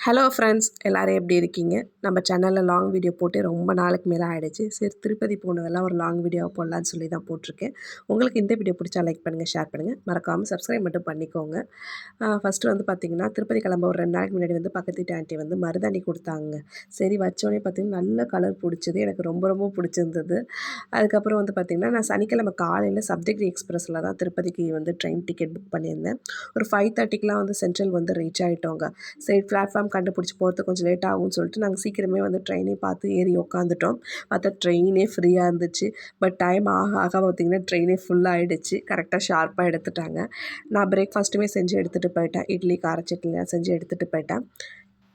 Hello friends, எல்லோரும் எப்படி இருக்கீங்க? நம்ம சேனலில் லாங் வீடியோ போட்டு ரொம்ப நாளுக்கு மேலே ஆகிடுச்சு. சரி, திருப்பதி போனதெல்லாம் ஒரு லாங் வீடியோவாக போடலான்னு சொல்லி தான் போட்டிருக்கேன். உங்களுக்கு இந்த வீடியோ பிடிச்சா லைக் பண்ணுங்கள், ஷேர் பண்ணுங்கள், மறக்காமல் சப்ஸ்கிரைப் மட்டும் பண்ணிக்கோங்க. ஃபஸ்ட்டு வந்து பார்த்திங்கன்னா, திருப்பதி கிளம்ப ஒரு 2 நாளைக்கு முன்னாடி வந்து பக்கத்து வீட்டு ஆண்டி வந்து மருதாணி கொடுத்தாங்க. சரி, வச்சோடனே பார்த்திங்கன்னா நல்ல கலர் பிடிச்சது, எனக்கு ரொம்ப ரொம்ப பிடிச்சிருந்தது. அதுக்கப்புறம் வந்து பார்த்திங்கன்னா, நான் சனிக்கிழமை காலையில் சப்தகிரி எக்ஸ்பிரஸில் தான் திருப்பதிக்கு வந்து ட்ரெயின் டிக்கெட் புக் பண்ணியிருந்தேன். ஒரு 5:30க்கெலாம் வந்து சென்ட்ரல் வந்து ரீச் ஆகிட்டோங்க. சரி, பிளாட்ஃபார்ம் கண்டுபிடிச்சி போகிறதுக்கு கொஞ்சம் லேட் ஆகும்னு சொல்லிட்டு நாங்கள் சீக்கிரமே வந்து ட்ரெயினே பார்த்து ஏறி உட்காந்துட்டோம். பார்த்தா ட்ரெயினே ஃப்ரீயாக இருந்துச்சு. பட் டைம் ஆக ஆக பார்த்திங்கன்னா ட்ரெயினே ஃபுல்லாகிடுச்சு. கரெக்டாக ஷார்ப்பாக எடுத்துட்டாங்க. நான் பிரேக்ஃபாஸ்ட்டுமே செஞ்சு எடுத்துகிட்டு போயிட்டேன். இட்லி, கார சட்னிலாம் செஞ்சு எடுத்துகிட்டு போயிட்டேன்.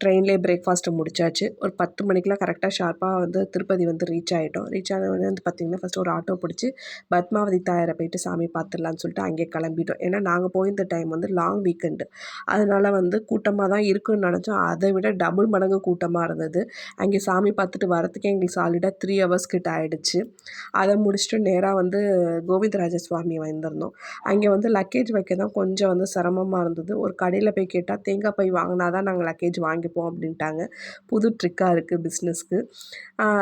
ட்ரெயின்லேயே பிரேக்ஃபாஸ்ட்டு முடிச்சாச்சு. ஒரு 10 மணிக்கெலாம் கரெக்டாக ஷார்ப்பாக வந்து திருப்பதி வந்து ரீச் ஆகிட்டோம். ரீச் ஆனவுடனே வந்து பார்த்திங்கன்னா, ஃபஸ்ட்டு ஒரு ஆட்டோ பிடிச்சி பத்மாவதி தாயாரை போயிட்டு சாமி பார்த்துடலான்னு சொல்லிட்டு அங்கேயே கிளம்பிட்டோம். ஏன்னா நாங்கள் போயிருந்த டைம் வந்து லாங் வீக்கெண்டு. அதனால் வந்து கூட்டமாக தான் இருக்குன்னு நினச்சோம். அதை விட டபுள் மடங்கு கூட்டமாக இருந்தது. அங்கே சாமி பார்த்துட்டு வரத்துக்கே எங்களுக்கு சாலிடாக 3 ஹவர்ஸ் கிட்ட ஆகிடுச்சு. அதை முடிச்சுட்டு நேராக வந்து கோவிந்தராஜ சுவாமி வந்திருந்தோம். அங்கே வந்து லக்கேஜ் வைக்க தான் கொஞ்சம் வந்து சிரமமாக இருந்தது. ஒரு கடையில் போய் கேட்டால் தேங்காய் பை வாங்கினா தான் நாங்கள் லக்கேஜ் வாங்கிப்போம் அப்படின்ட்டாங்க. புது ட்ரிக்காக இருக்குது பிஸ்னஸ்க்கு.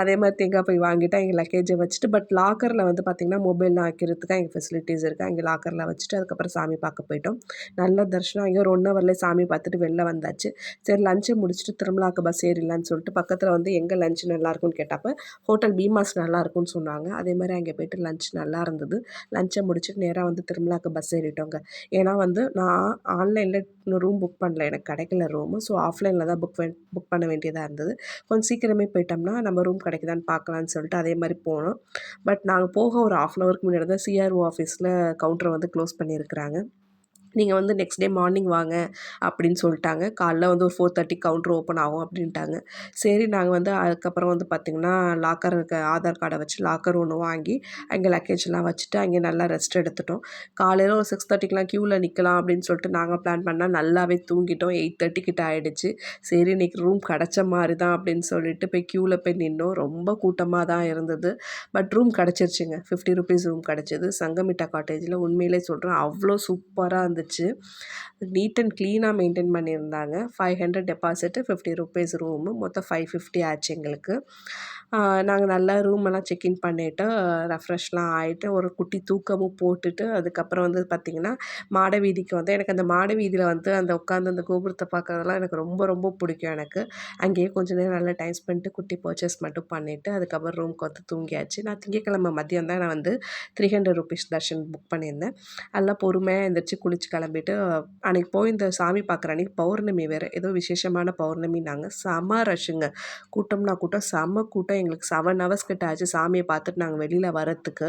அதே மாதிரி தேங்காய் பை வாங்கிட்டு எங்கள் லக்கேஜை வச்சுட்டு, பட் லாக்கரில் வந்து பார்த்திங்கன்னா மொபைல்லாம் வைக்கிறதுக்கு அங்கே ஃபெசிலிட்டிஸ் இருக்குது. அங்கே லாக்கரில் வச்சுட்டு அதுக்கப்புறம் சாமி பார்க்க போயிட்டோம். நல்ல தரிசனம். அங்கே ஒரு 1 ஹவர்லேயே சாமி பார்த்துட்டு வெளில வந்தாச்சு. சரி, லஞ்சை முடிச்சுட்டு திருமலாக்கு பஸ் ஏறிடலான்னு சொல்லிட்டு பக்கத்தில் வந்து எங்கே லஞ்ச் நல்லாயிருக்குன்னு கேட்டப்போ ஹோட்டல் பீமாஸ் நல்லாயிருக்குன்னு சொன்னாங்க. அதே மாதிரி அங்கே போய்ட்டு லஞ்ச் நல்லா இருந்தது. லஞ்சை முடிச்சுட்டு நேராக வந்து திருமலாக்கு பஸ் ஏறிட்டோங்க. ஏன்னா வந்து நான் ஆன்லைனில் ரூம் புக் பண்ணல, எனக்கு கிடைக்கல ரூமு. ஸோ ஆஃப்லைனில் தான் புக் பண்ண வேண்டியதாக இருந்தது. கொஞ்சம் சீக்கிரமே போயிட்டோம்னா நம்ம ரூம் கிடைக்குதான்னு பார்க்கலான்னு சொல்லிட்டு அதே மாதிரி போனோம். பட் நாங்கள் போக ஒரு 1/2 ஹவருக்கு முன்னாடி தான் சிஆர்ஓ ஆஃபீஸில் கவுண்டரை வந்து க்ளோஸ் பண்ணியிருக்கிறாங்க. நீங்கள் வந்து நெக்ஸ்ட் டே மார்னிங் வாங்க அப்படின்னு சொல்லிட்டாங்க. காலைல வந்து ஒரு 4:30 கவுண்டர் ஓப்பன் ஆகும் அப்படின்ட்டாங்க. சரி, நாங்கள் வந்து அதுக்கப்புறம் வந்து பார்த்திங்கன்னா லாக்கருக்கு ஆதார் கார்டை வச்சு லாக்கர் ஒன்று வாங்கி அங்கே லக்கேஜ்லாம் வச்சுட்டு அங்கே நல்லா ரெஸ்ட் எடுத்துட்டோம். காலையில் ஒரு 6:30க்கெலாம் க்யூவில் நிற்கலாம் அப்படின்னு சொல்லிட்டு நாங்கள் பிளான் பண்ணால் நல்லாவே தூங்கிட்டோம். 8:30 கிட்ட ஆகிடுச்சு. சரி, இன்றைக்கி ரூம் கிடச்ச மாதிரி தான் அப்படின்னு சொல்லிட்டு போய் க்யூவில் போய் நின்னோம். ரொம்ப கூட்டமாக தான் இருந்தது. பட் ரூம் கிடச்சிருச்சுங்க. 50 ருபீஸ் ரூம் கிடச்சிது. சங்கமிட்டா காட்டேஜில். உண்மையிலே சொல்கிறேன், அவ்வளோ சூப்பராக இருந்துச்சு. நீட் அண்ட் க்ளீனாக மெயின்டைன் பண்ணியிருந்தாங்க. 500 டெபாசிட்டு, 50 ருபீஸ் ரூமு, மொத்தம் 550 ஆச்சு எங்களுக்கு. நாங்கள் நல்லா ரூமெல்லாம் செக்இன் பண்ணிவிட்டு ரெஃப்ரெஷ்லாம் ஆகிட்டு ஒரு குட்டி தூக்கமும் போட்டுட்டு அதுக்கப்புறம் வந்து பார்த்திங்கன்னா மாட வீதிக்கு வந்து எனக்கு அந்த மாட வீதியில் வந்து அந்த உட்காந்து அந்த கோபுரத்தை பார்க்குறதெல்லாம் எனக்கு ரொம்ப ரொம்ப பிடிக்கும். எனக்கு அங்கேயே கொஞ்சம் நேரம் நல்லா டைம் ஸ்பெண்ட்டு குட்டி பர்ச்சேஸ் மட்டும் பண்ணிவிட்டு அதுக்கப்புறம் ரூமுக்கு வந்து தூங்கியாச்சு. நான் திங்கட்கிழமை மதியம் தான் நான் வந்து 300 ருபீஸ் தர்ஷன் புக் பண்ணியிருந்தேன். எல்லாம் பொறுமையாக எழுந்திரிச்சு குளிச்சு கிளம்பிட்டு அன்றைக்கி போய் இந்த சாமி பார்க்குற அன்றைக்கி பௌர்ணமி வேறு, ஏதோ விசேஷமான பௌர்ணமினாங்க. செம ரஷ்ஷுங்க. கூட்டம்னா கூட்டம், செம கூட்டம். எங்களுக்கு 7 ஹவர்ஸ் கிட்ட ஆச்சு சாமியை பார்த்துட்டு நாங்கள் வெளியில் வரத்துக்கு.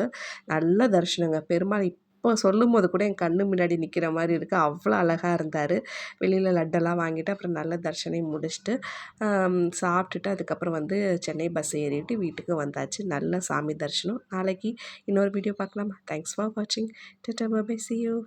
நல்ல தரிசனங்க. பெருமாள் இப்போ சொல்லும்போது கூட என் கண்ணு முன்னாடி நிற்கிற மாதிரி இருக்குது. அவ்வளோ அழகாக இருந்தார். வெளியில் லட்டெல்லாம் வாங்கிட்டு அப்புறம் நல்ல தரிசனம் முடிச்சுட்டு சாப்பிட்டுட்டு அதுக்கப்புறம் வந்து சென்னை பஸ் ஏறிட்டு வீட்டுக்கு வந்தாச்சு. நல்ல சாமி தரிசனம். நாளைக்கு இன்னொரு வீடியோ பார்க்கலாமா? தேங்க்ஸ் ஃபார் வாட்சிங். Tata, bye bye, see you.